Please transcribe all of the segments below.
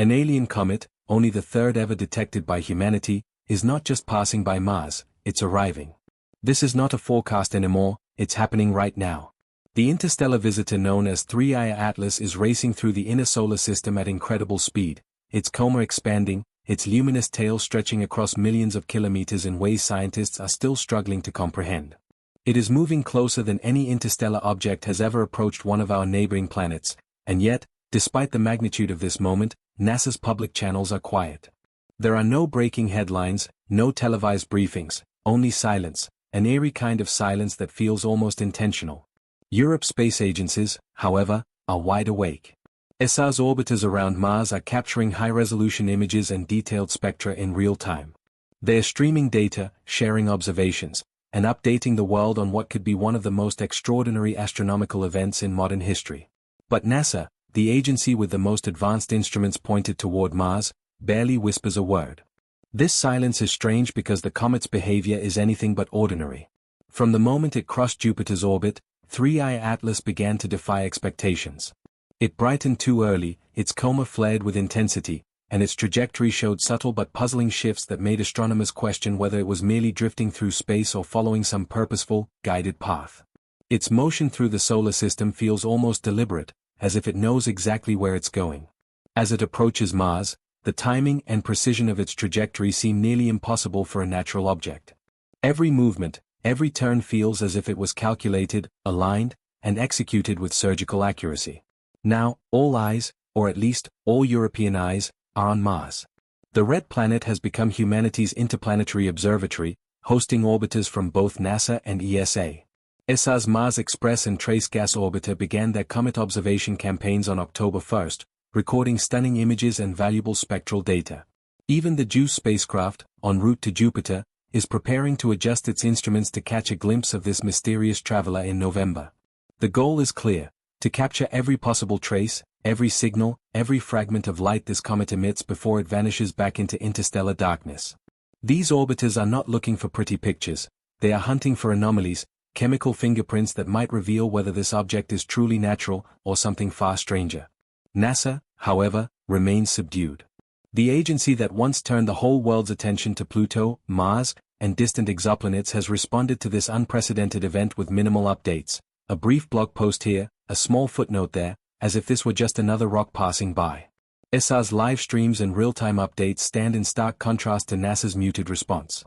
An alien comet, only the third ever detected by humanity, is not just passing by Mars, it's arriving. This is not a forecast anymore, it's happening right now. The interstellar visitor known as 3I Atlas is racing through the inner solar system at incredible speed, its coma expanding, its luminous tail stretching across millions of kilometers in ways scientists are still struggling to comprehend. It is moving closer than any interstellar object has ever approached one of our neighboring planets, and yet, despite the magnitude of this moment, NASA's public channels are quiet. There are no breaking headlines, no televised briefings, only silence, an eerie kind of silence that feels almost intentional. Europe's space agencies, however, are wide awake. ESA's orbiters around Mars are capturing high-resolution images and detailed spectra in real time. They are streaming data, sharing observations, and updating the world on what could be one of the most extraordinary astronomical events in modern history. But NASA, the agency with the most advanced instruments pointed toward Mars, barely whispers a word. This silence is strange because the comet's behavior is anything but ordinary. From the moment it crossed Jupiter's orbit, 3I Atlas began to defy expectations. It brightened too early, its coma flared with intensity, and its trajectory showed subtle but puzzling shifts that made astronomers question whether it was merely drifting through space or following some purposeful, guided path. Its motion through the solar system feels almost deliberate, as if it knows exactly where it's going. As it approaches Mars, the timing and precision of its trajectory seem nearly impossible for a natural object. Every movement, every turn feels as if it was calculated, aligned, and executed with surgical accuracy. Now, all eyes, or at least, all European eyes, are on Mars. The Red Planet has become humanity's interplanetary observatory, hosting orbiters from both NASA and ESA. ESA's Mars Express and Trace Gas Orbiter began their comet observation campaigns on October 1, recording stunning images and valuable spectral data. Even the JWST spacecraft, en route to Jupiter, is preparing to adjust its instruments to catch a glimpse of this mysterious traveler in November. The goal is clear: to capture every possible trace, every signal, every fragment of light this comet emits before it vanishes back into interstellar darkness. These orbiters are not looking for pretty pictures, they are hunting for anomalies, chemical fingerprints that might reveal whether this object is truly natural or something far stranger. NASA, however, remains subdued. The agency that once turned the whole world's attention to Pluto, Mars, and distant exoplanets has responded to this unprecedented event with minimal updates, a brief blog post here, a small footnote there, as if this were just another rock passing by. ESA's live streams and real-time updates stand in stark contrast to NASA's muted response.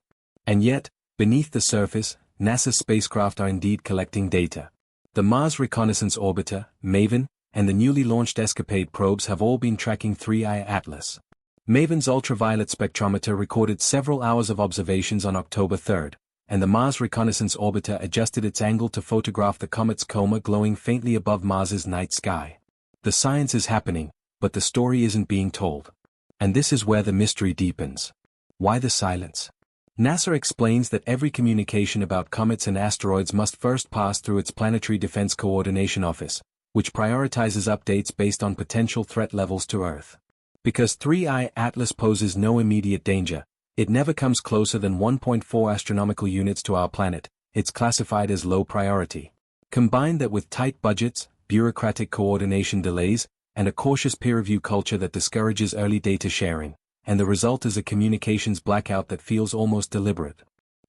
And yet, beneath the surface, NASA's spacecraft are indeed collecting data. The Mars Reconnaissance Orbiter, MAVEN, and the newly launched ESCAPADE probes have all been tracking 3I Atlas. MAVEN's ultraviolet spectrometer recorded several hours of observations on October 3, and the Mars Reconnaissance Orbiter adjusted its angle to photograph the comet's coma glowing faintly above Mars's night sky. The science is happening, but the story isn't being told. And this is where the mystery deepens. Why the silence? NASA explains that every communication about comets and asteroids must first pass through its Planetary Defense Coordination Office, which prioritizes updates based on potential threat levels to Earth. Because 3I Atlas poses no immediate danger, it never comes closer than 1.4 astronomical units to our planet, it's classified as low priority. Combine that with tight budgets, bureaucratic coordination delays, and a cautious peer review culture that discourages early data sharing, and the result is a communications blackout that feels almost deliberate.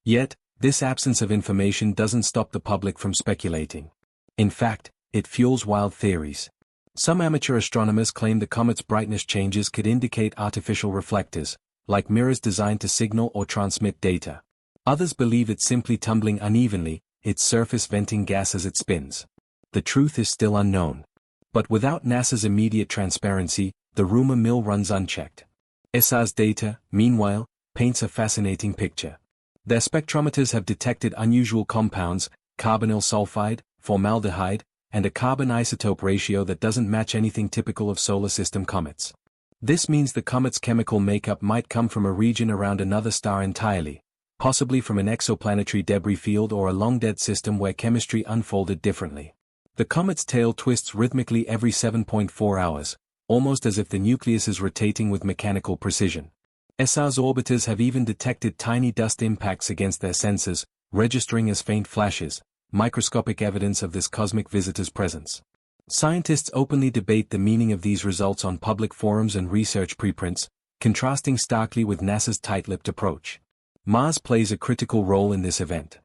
Yet, this absence of information doesn't stop the public from speculating. In fact, it fuels wild theories. Some amateur astronomers claim the comet's brightness changes could indicate artificial reflectors, like mirrors designed to signal or transmit data. Others believe it's simply tumbling unevenly, its surface venting gas as it spins. The truth is still unknown. But without NASA's immediate transparency, the rumor mill runs unchecked. ESA's data, meanwhile, paints a fascinating picture. Their spectrometers have detected unusual compounds, carbonyl sulfide, formaldehyde, and a carbon isotope ratio that doesn't match anything typical of solar system comets. This means the comet's chemical makeup might come from a region around another star entirely, possibly from an exoplanetary debris field or a long-dead system where chemistry unfolded differently. The comet's tail twists rhythmically every 7.4 hours, almost as if the nucleus is rotating with mechanical precision. ESA's orbiters have even detected tiny dust impacts against their sensors, registering as faint flashes, microscopic evidence of this cosmic visitor's presence. Scientists openly debate the meaning of these results on public forums and research preprints, contrasting starkly with NASA's tight-lipped approach. Mars plays a critical role in this event.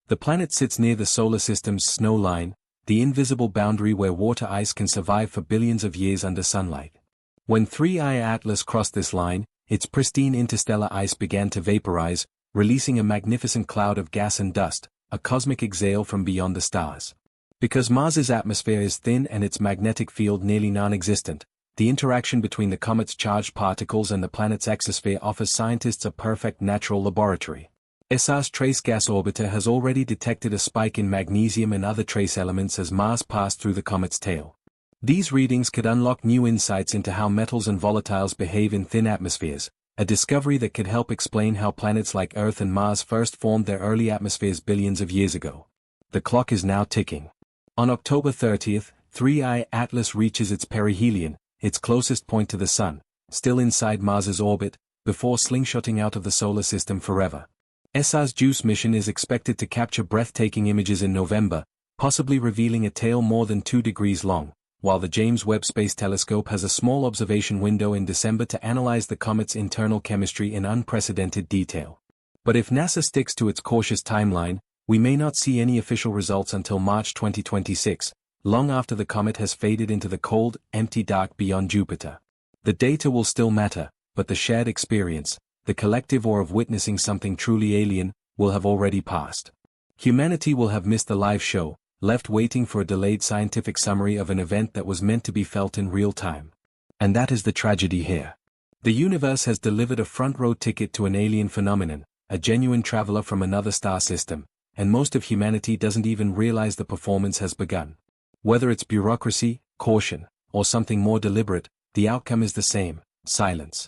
The planet sits near the solar system's snow line, the invisible boundary where water ice can survive for billions of years under sunlight. When 3I Atlas crossed this line, its pristine interstellar ice began to vaporize, releasing a magnificent cloud of gas and dust, a cosmic exhale from beyond the stars. Because Mars's atmosphere is thin and its magnetic field nearly non-existent, the interaction between the comet's charged particles and the planet's exosphere offers scientists a perfect natural laboratory. ESA's Trace Gas Orbiter has already detected a spike in magnesium and other trace elements as Mars passed through the comet's tail. These readings could unlock new insights into how metals and volatiles behave in thin atmospheres, a discovery that could help explain how planets like Earth and Mars first formed their early atmospheres billions of years ago. The clock is now ticking. On October 30th, 3I Atlas reaches its perihelion, its closest point to the Sun, still inside Mars's orbit, before slingshotting out of the solar system forever. ESA's JWST mission is expected to capture breathtaking images in November, possibly revealing a tail more than 2 degrees long, while the James Webb Space Telescope has a small observation window in December to analyze the comet's internal chemistry in unprecedented detail. But if NASA sticks to its cautious timeline, we may not see any official results until March 2026, long after the comet has faded into the cold, empty dark beyond Jupiter. The data will still matter, but the shared experience, the collective awe of witnessing something truly alien, will have already passed. Humanity will have missed the live show, left waiting for a delayed scientific summary of an event that was meant to be felt in real time. And that is the tragedy here. The universe has delivered a front-row ticket to an alien phenomenon, a genuine traveler from another star system, and most of humanity doesn't even realize the performance has begun. Whether it's bureaucracy, caution, or something more deliberate, the outcome is the same: silence.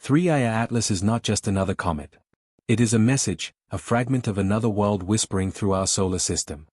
3I Atlas is not just another comet. It is a message, a fragment of another world whispering through our solar system.